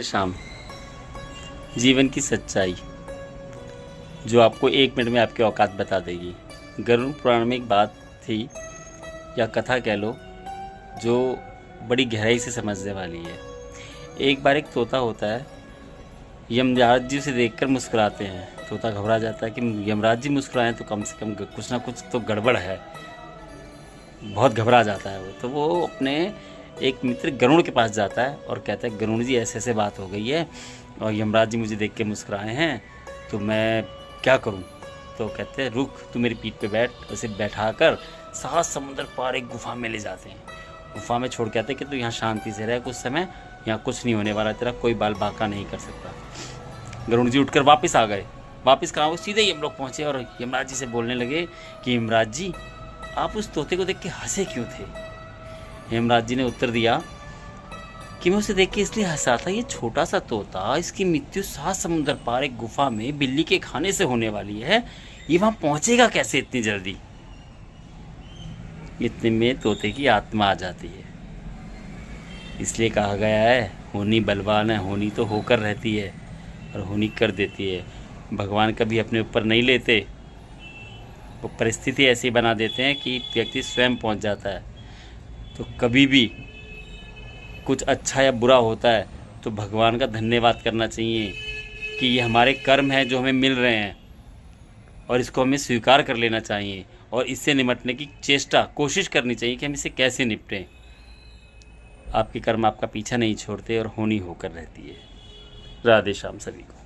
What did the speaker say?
शाम जीवन की सच्चाई जो आपको 1 मिनट में आपकी औकात बता देगी। गरुड़ पुराण में एक बात थी या कथा कह लो जो बड़ी गहराई से समझने वाली है। एक बार एक तोता होता है, यमराज जी उसे देखकर मुस्कुराते हैं। तोता घबरा जाता है कि यमराज जी मुस्कुराएं तो कम से कम कुछ ना कुछ तो गड़बड़ है। बहुत घबरा जाता है वो, तो वो अपने एक मित्र गरुड़ के पास जाता है और कहता है, गरुड़ जी ऐसे ऐसे बात हो गई है और यमराज जी मुझे देख के मुस्कुराए हैं, तो मैं क्या करूं? तो कहते हैं, रुक, तू मेरी पीठ पे बैठ। उसे बैठा कर 7 समुंदर पार एक गुफा में ले जाते हैं। गुफा में छोड़ के आते हैं कि तू यहाँ शांति से रह कुछ समय, यहाँ कुछ नहीं होने वाला, तेरा कोई बाल बांका नहीं कर सकता। गरुड़ जी उठकर वापस आ गए। वापस कहाँ? वो सीधे यम लोग पहुँचे और यमराज जी से बोलने लगे कि यमराज जी, आप उस तोते को देख के हंसे क्यों थे? हेमराज जी ने उत्तर दिया कि मैं उसे देख के इसलिए हंसा था, ये छोटा सा तोता, इसकी मृत्यु 7 समुंदर पार एक गुफा में बिल्ली के खाने से होने वाली है, ये वहां पहुंचेगा कैसे इतनी जल्दी? इतने में तोते की आत्मा आ जाती है। इसलिए कहा गया है, होनी बलवान है, होनी तो होकर रहती है और होनी कर देती है। भगवान कभी अपने ऊपर नहीं लेते, वो परिस्थिति ऐसी बना देते हैं कि व्यक्ति स्वयं पहुंच जाता है। तो कभी भी कुछ अच्छा या बुरा होता है तो भगवान का धन्यवाद करना चाहिए कि ये हमारे कर्म हैं जो हमें मिल रहे हैं और इसको हमें स्वीकार कर लेना चाहिए और इससे निपटने की कोशिश करनी चाहिए कि हम इसे कैसे निपटें। आपके कर्म आपका पीछा नहीं छोड़ते और होनी होकर रहती है। राधे श्याम सभी को।